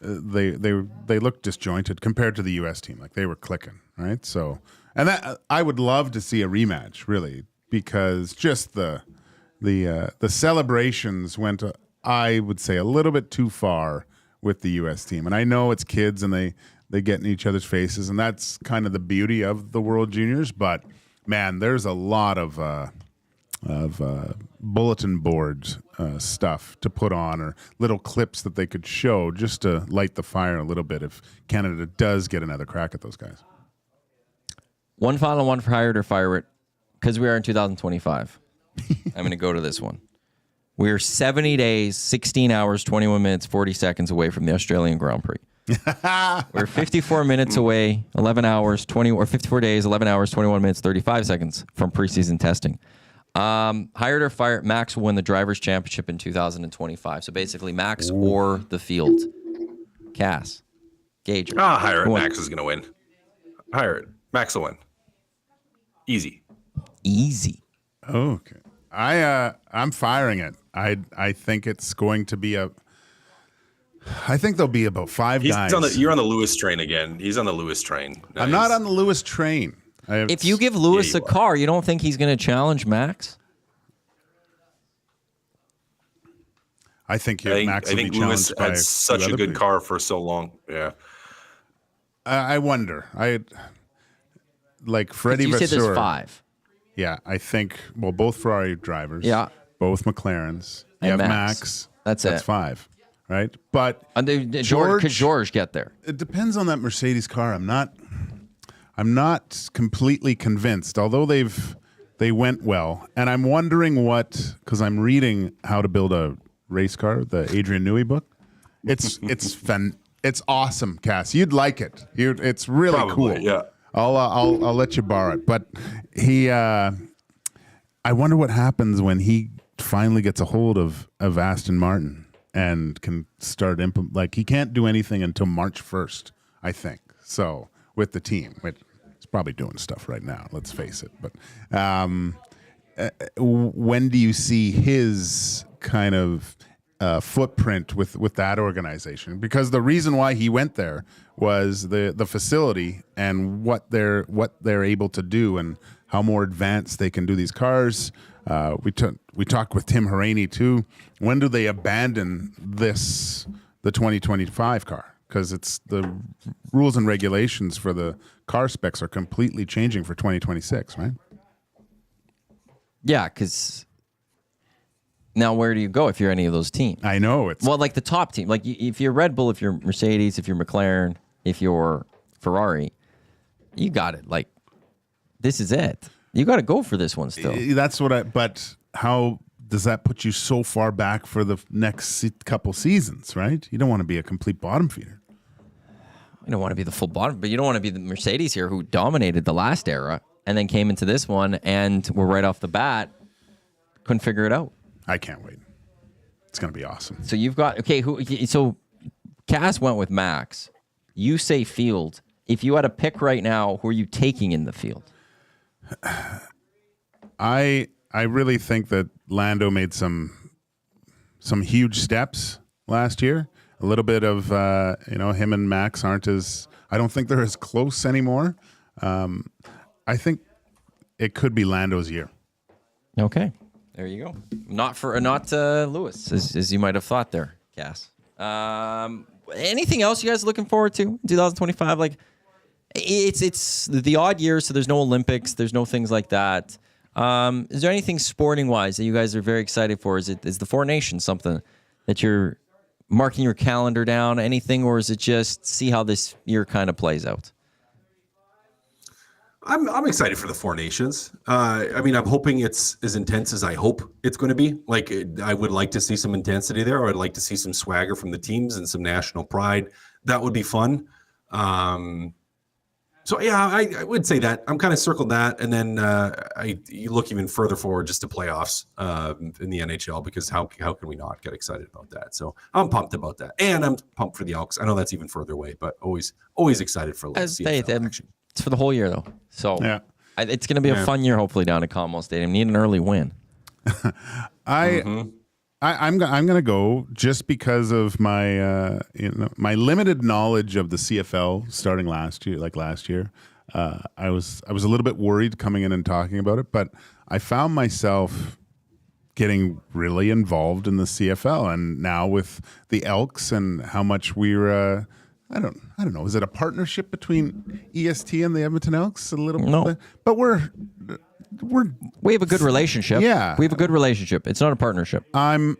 They looked disjointed compared to the U.S. team. Like they were clicking, right? So, and that I would love to see a rematch, really, because just the celebrations went, I would say, a little bit too far with the U.S. team. And I know it's kids and they get in each other's faces, and that's kind of the beauty of the World Juniors. But man, there's a lot of bulletin board stuff to put on, or little clips that they could show just to light the fire a little bit if Canada does get another crack at those guys. One final one for hired or fire it, because we are in 2025. I'm going to go to this one. We're 70 days, 16 hours, 21 minutes, 40 seconds away from the Australian Grand Prix. We're 54 minutes away, 11 hours, 54 days, 11 hours, 21 minutes, 35 seconds from preseason testing. Hired or fired, Max will win the Drivers' Championship in 2025. So basically, Max or the field. Cass, Gage. Hire it. Max is going to win. Hire it. Max will win. Easy. Okay. I'm firing it. I think it's going to be I think there'll be about 5 guys. You're on the Lewis train again. He's on the Lewis train. I'm not on the Lewis train. If you give Lewis a car, you don't think he's going to challenge Max? I think Max I will think be Lewis challenged by had such a good car for so long. Yeah. I wonder. Like Freddie You Vasseur. said there's 5. Yeah, I think, both Ferrari drivers. Yeah. Both McLarens. You And have Max. Max. That's it. 5, right? But Could George get there? it depends on that Mercedes car. I'm not completely convinced, although they went well. And I'm wondering because I'm reading How to Build a Race Car, the Adrian Newey book. It's awesome, Cass. You'd like it. It's really Probably, cool. yeah. I'll let you borrow it. But I wonder what happens when he finally gets a hold of Aston Martin and can start like he can't do anything until March 1st, I think. So with the team, he's probably doing stuff right now. Let's face it. But when do you see his kind of footprint with that organization? Because the reason why he went there was the facility and what they're able to do and how more advanced they can do these cars. We talked with Tim Haraney too. When do they abandon the 2025 car? Because it's the rules and regulations for the car specs are completely changing for 2026, right? Yeah, because now where do you go if you're any of those teams? I know it's like the top team. Like if you're Red Bull, if you're Mercedes, if you're McLaren, if you're Ferrari, you got it. Like this is it. You got to go for this one still. That's what but how does that put you so far back for the next couple seasons, right? You don't want to be a complete bottom feeder. You don't want to be the full bottom, but you don't want to be the Mercedes here who dominated the last era and then came into this one and were right off the bat, couldn't figure it out. I can't wait. It's going to be awesome. So you've got, so Cass went with Max. You say field. If you had a pick right now, who are you taking in the field? I really think that Lando made some huge steps last year. A little bit of him and Max aren't as. I don't think they're as close anymore. I think it could be Lando's year. Okay, there you go. Not Lewis, as you might have thought there, Cass. Anything else you guys are looking forward to in 2025? Like. It's the odd year, so there's no Olympics, there's no things like that. Is there anything sporting wise that you guys are very excited for? Is the Four Nations something that you're marking your calendar down? Anything, or is it just see how this year kind of plays out? I'm excited for the Four Nations. I'm hoping it's as intense as I hope it's going to be. Like I would like to see some intensity there. I'd like to see some swagger from the teams and some national pride. That would be fun. So yeah, I would say that I'm kind of circled that, and then you look even further forward just to playoffs in the NHL, because how can we not get excited about that? So I'm pumped about that, and I'm pumped for the Elks. I know that's even further away, but always excited for CFL action. It's for the whole year though, so yeah, it's going to be a fun year. Hopefully down at Commonwealth Stadium, need an early win. I'm going to go just because of my my limited knowledge of the CFL starting last year. I was a little bit worried coming in and talking about it, but I found myself getting really involved in the CFL, and now with the Elks and how much we're I don't know, is it a partnership between EST and the Edmonton Elks a little bit? But we have a good relationship. Yeah. We have a good relationship. It's not a partnership. I'm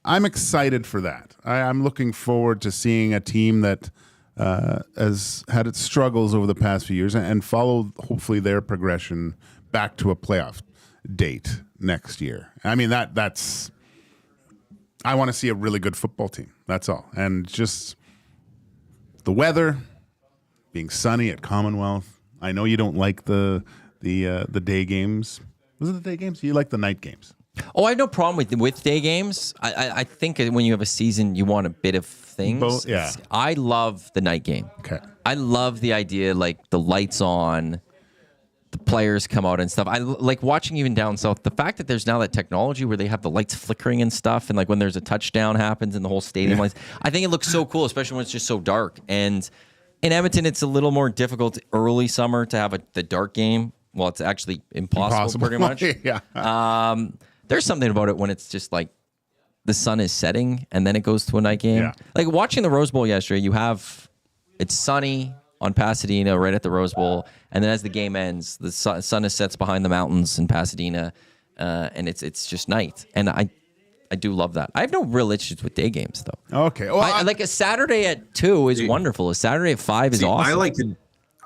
excited for that. I'm looking forward to seeing a team that has had its struggles over the past few years and follow hopefully their progression back to a playoff date next year. I mean, that's I want to see a really good football team. That's all. And just the weather being sunny at Commonwealth. I know you don't like the day games. Was it the day games? You like the night games? Oh, I have no problem with day games. I think when you have a season, you want a bit of things. Yeah. I love the night game. Okay. I love the idea, like the lights on, the players come out and stuff. I like watching even down south. The fact that there's now that technology where they have the lights flickering and stuff, and like when there's a touchdown happens and the whole stadium lights. I think it looks so cool, especially when it's just so dark. And in Edmonton, it's a little more difficult early summer to have the dark game. Well, it's actually impossible. Pretty much. Yeah. There's something about it when it's just like the sun is setting and then it goes to a night game. Yeah. Like watching the Rose Bowl yesterday, it's sunny on Pasadena right at the Rose Bowl, and then as the game ends, the sun sets behind the mountains in Pasadena, and it's just night. And I do love that. I have no real issues with day games though. Okay. Well, I like a Saturday at 2 is wonderful. A Saturday at 5 is awesome.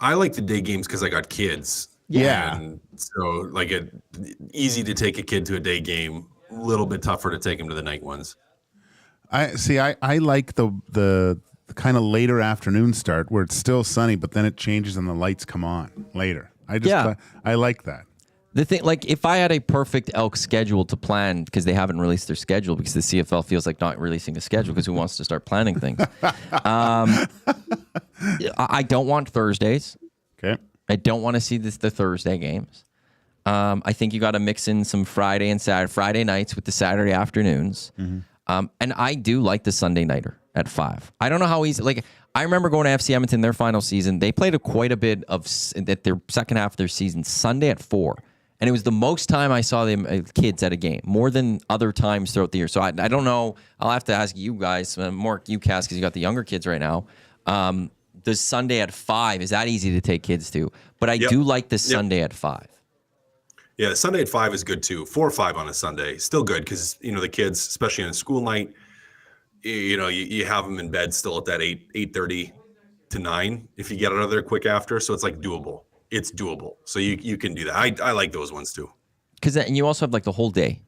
I like the day games because I got kids. Yeah. And so easy to take a kid to a day game, a little bit tougher to take him to the night ones. I like the kind of later afternoon start where it's still sunny, but then it changes and the lights come on later. I like that. The thing, like, if I had a perfect Elks schedule to plan, because they haven't released their schedule, because the CFL feels like not releasing a schedule, because who wants to start planning things? I don't want Thursdays. Okay. I don't want to see the Thursday games. I think you got to mix in some Friday and Friday nights with the Saturday afternoons. And I do like the Sunday nighter at 5. I don't know how easy. Like, I remember going to FC Edmonton their final season. They played quite a bit of at their second half of their season Sunday at 4. And it was the most time I saw them kids at a game, more than other times throughout the year. So I don't know. I'll have to ask you guys, more you, Cass, because you got the younger kids right now. Does Sunday at 5, is that easy to take kids to? But I do like the Sunday at 5. Yeah, the Sunday at 5 is good too. 4 or 5 on a Sunday, still good because the kids, especially on a school night, you have them in bed still at that 8:30 to 9 if you get out of there quick after. So it's like doable. It's doable. So you can do that. I like those ones too. Because then you also have like the whole day.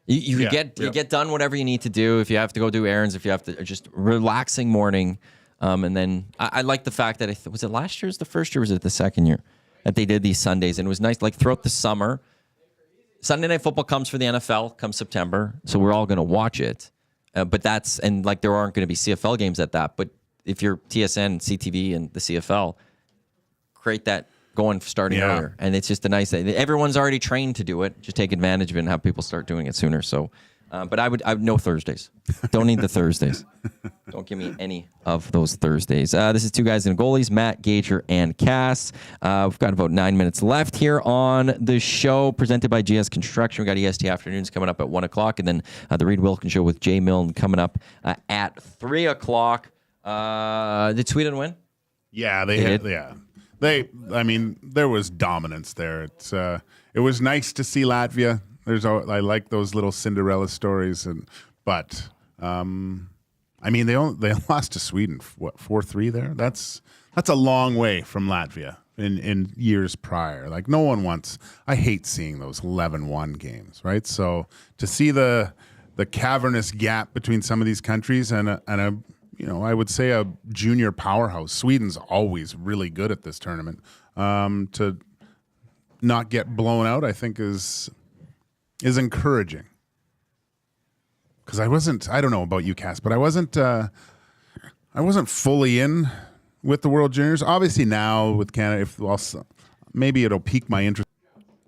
You get done whatever you need to do. If you have to go do errands, if you have to just relaxing morning. And then I like the fact that was it last year's the first year, or was it the second year that they did these Sundays? And it was nice, like throughout the summer. Sunday Night Football comes for the NFL come September, so we're all going to watch it. But there aren't going to be CFL games at that. But if you're TSN, CTV, and the CFL, create that going starting earlier. And it's just a nice thing. Everyone's already trained to do it. Just take advantage of it and have people start doing it sooner. So, but I would no Thursdays. Don't need the Thursdays. Don't give me any of those Thursdays. This is Two Guys and Goalies, Matt, Gager, and Cass. We've got about 9 minutes left here on the show, presented by GS Construction. We got EST Afternoons coming up at 1 o'clock, and then the Reed Wilkins Show with Jay Milne coming up at 3 o'clock. Did Sweden win? Yeah, they did. Yeah. There was dominance there. It was nice to see Latvia. I like those little Cinderella stories, but they lost to Sweden. What, 4-3 there? That's a long way from Latvia in years prior. Like, no one wants. I hate seeing those 11-1 games, right? So to see the cavernous gap between some of these countries and I would say a junior powerhouse. Sweden's always really good at this tournament. To not get blown out, I think is encouraging. Because I don't know about you, Cass, but I wasn't fully in with the World Juniors. Obviously now with Canada, maybe it'll pique my interest.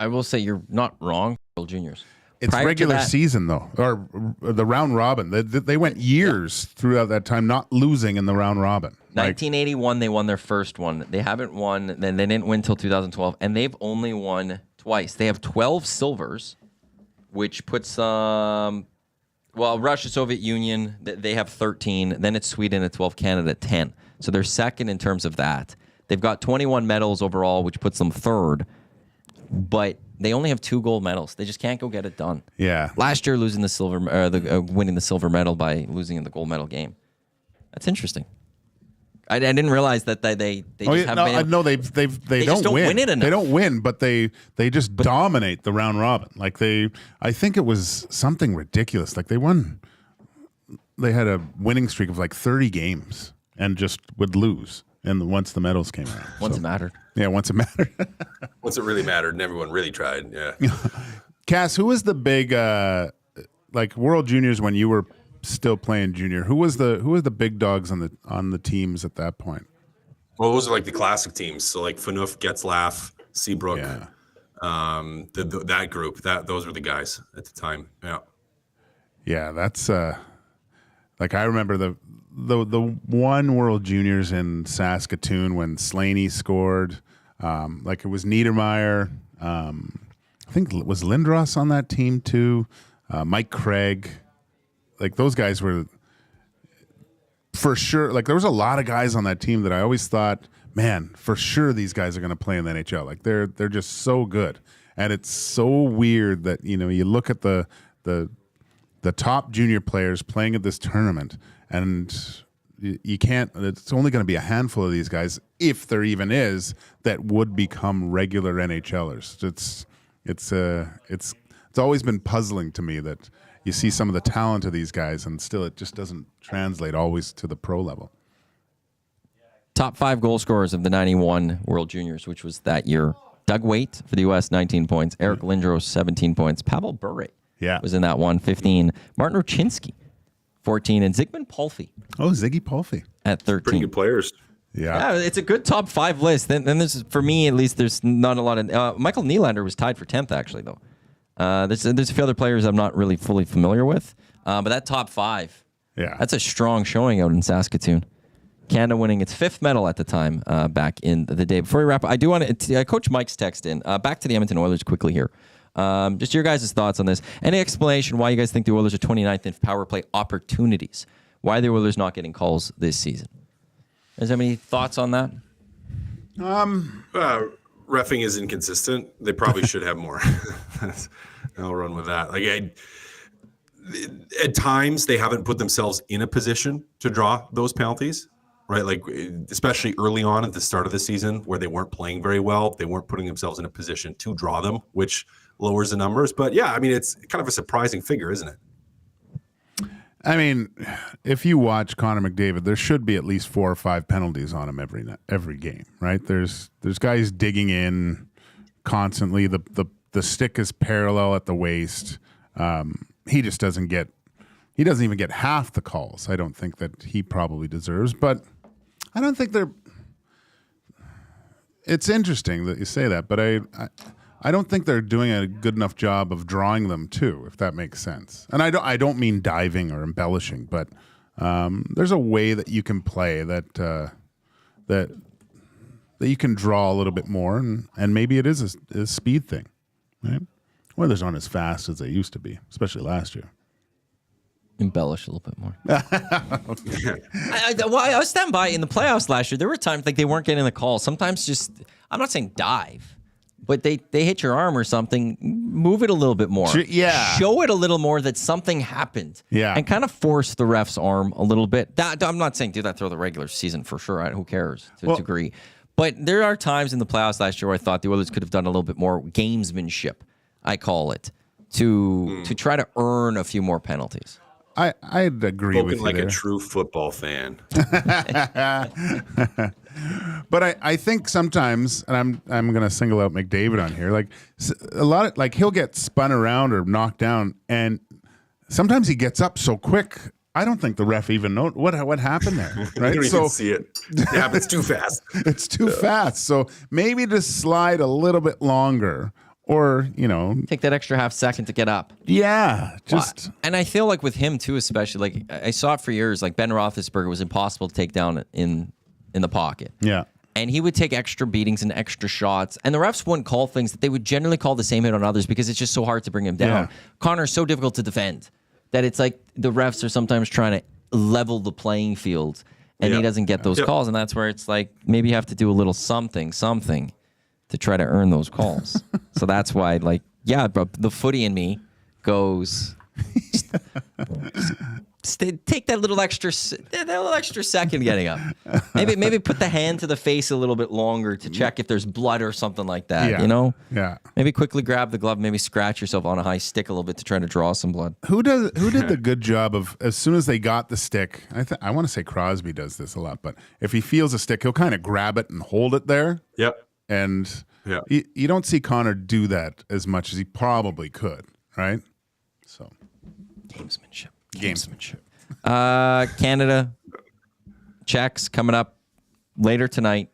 I will say you're not wrong, World Juniors. It's Prior regular season, though, or the round robin. They went years throughout that time not losing in the round robin. 1981, they won their first one. They haven't won, then they didn't win until 2012, and they've only won twice. They have 12 silvers, which puts Russia, Soviet Union, they have 13. Then it's Sweden at 12, Canada at 10. So they're second in terms of that. They've got 21 medals overall, which puts them third. But they only have 2 gold medals. They just can't go get it done. Yeah. Last year, winning the silver medal by losing in the gold medal game. That's interesting. I didn't realize that they just haven't been able. No, they just don't win it enough. They don't win, but they just dominate the round robin. Like I think it was something ridiculous. Like they had a winning streak of like 30 games and just would lose. And once the medals came around. Once it mattered. Yeah, once it mattered. Once it really mattered and everyone really tried. Yeah. Cass, who was the big World Juniors when you were still playing junior? Who was the big dogs on the teams at that point? Well, those are like the classic teams. So like Phaneuf, Getzlaff, Seabrook, that group. Those were the guys at the time. Yeah. Yeah, that's I remember the one World Juniors in Saskatoon when Slaney scored. It was Niedermeyer. I think was Lindros on that team too. Mike Craig. Like, those guys were for sure. Like, there was a lot of guys on that team that I always thought, man, for sure these guys are going to play in the NHL. Like, they're just so good. And it's so weird that, you look at the top junior players playing at this tournament, and you can't. It's only going to be a handful of these guys, if there even is, that would become regular NHLers. It's always been puzzling to me that you see some of the talent of these guys, and still it just doesn't translate always to the pro level. Top 5 goal scorers of the 91 World Juniors, which was that year. Doug Waite for the U.S., 19 points. Eric Lindros, 17 points. Pavel Bure was in that one, 15. Martin Ruchinski, 14. And Zygmunt Palffy. Oh, Ziggy Palffy. At 13. Pretty good players. Yeah, it's a good top 5 list. Then there's, for me at least, there's not a lot of... Michael Nylander was tied for 10th, actually, though. There's a few other players I'm not really fully familiar with. But that top 5, that's a strong showing out in Saskatoon. Canada winning its 5th medal at the time back in the day. Before we wrap up, I do want to... Coach Mike's text in. Back to the Edmonton Oilers quickly here. Just your guys' thoughts on this. Any explanation why you guys think the Oilers are 29th in power play opportunities? Why are the Oilers not getting calls this season? Is there any thoughts on that? Reffing is inconsistent. They probably should have more. I'll run with that. At times, they haven't put themselves in a position to draw those penalties, right? Like, especially early on at the start of the season where they weren't playing very well. They weren't putting themselves in a position to draw them, which lowers the numbers. But yeah, I mean, it's kind of a surprising figure, isn't it? I mean, if you watch Connor McDavid, there should be at least 4 or 5 penalties on him every game, right? There's guys digging in constantly. The stick is parallel at the waist. He just doesn't even get half the calls. I don't think that he probably deserves, but I don't think they're. It's interesting that you say that, but I don't think they're doing a good enough job of drawing them too, if that makes sense. And I don't mean diving or embellishing, but there's a way that you can play that you can draw a little bit more, and maybe it is a speed thing, right? Oilers aren't as fast as they used to be, especially last year. Embellish a little bit more. I was standing by in the playoffs last year. There were times like they weren't getting the call. Sometimes just, I'm not saying dive, but they hit your arm or something. Move it a little bit more. Yeah. Show it a little more that something happened. Yeah. And kind of force the ref's arm a little bit. I'm not saying do that through the regular season for sure. Who cares to a degree. But there are times in the playoffs last year where I thought the Oilers could have done a little bit more gamesmanship, I call it, to try to earn a few more penalties. I'd agree Spoken with you like there. a true football fan. But I think sometimes, and I'm going to single out McDavid on here, like a lot of, like, he'll get spun around or knocked down, and sometimes he gets up so quick. I don't think the ref even know what happened there. Right? You don't even see it. It happens too fast. It's too fast. So maybe just slide a little bit longer. Or, take that extra half second to get up. Yeah, and I feel like with him too, especially, like I saw it for years. Like Ben Roethlisberger was impossible to take down in the pocket. Yeah, and he would take extra beatings and extra shots, and the refs wouldn't call things that they would generally call the same hit on others because it's just so hard to bring him down. Yeah. Connor's so difficult to defend that it's like the refs are sometimes trying to level the playing field, and he doesn't get those calls, and that's where it's like maybe you have to do a little something to try to earn those calls. So that's why, like, but the footy in me goes, take that little extra second getting up. Maybe put the hand to the face a little bit longer to check if there's blood or something like that. Yeah. Maybe quickly grab the glove. Maybe scratch yourself on a high stick a little bit to try to draw some blood. Who did the good job of, as soon as they got the stick? I want to say Crosby does this a lot, but if he feels a stick, he'll kind of grab it and hold it there. Yep. And you don't see Connor do that as much as he probably could, right? So, gamesmanship. Canada, Czechs coming up later tonight.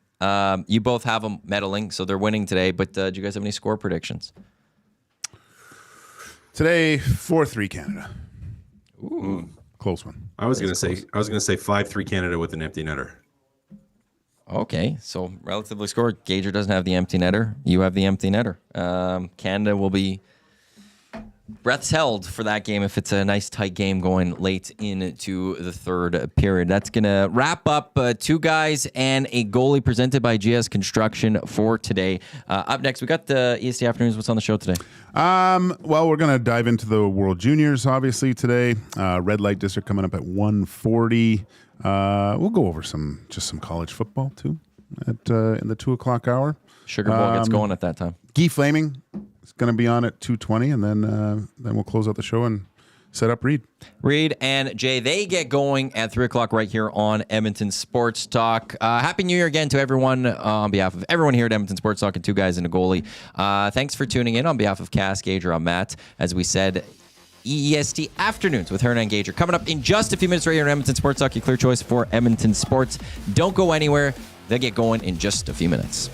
You both have them medaling, so they're winning today. But do you guys have any score predictions? Today, 4-3 Canada. Ooh, close one. I was gonna say 5-3 Canada with an empty netter. Okay, so relatively scored. Gager doesn't have the empty netter. You have the empty netter. Canada will be breaths held for that game if it's a nice tight game going late into the third period. That's going to wrap up Two Guys and a Goalie presented by GS Construction for today. Up next, we got the EST Afternoons. What's on the show today? Well, we're going to dive into the World Juniors, obviously, today. Red Light District coming up at 1:40. We'll go over some college football too in the 2 o'clock hour. Sugar Bowl gets going at that time. Guy Flaming is going to be on at 2:20, and then we'll close out the show and set up Reed. Reed and Jay, they get going at 3 o'clock right here on Edmonton Sports Talk. Happy New Year again to everyone on behalf of everyone here at Edmonton Sports Talk and Two Guys and a Goalie. Thanks for tuning in on behalf of Cass, Gage, I'm Matt. As we said, EEST Afternoons with Hernan Gage are coming up in just a few minutes right here on Edmonton Sports Talk, your clear choice for Edmonton Sports. Don't go anywhere. They'll get going in just a few minutes.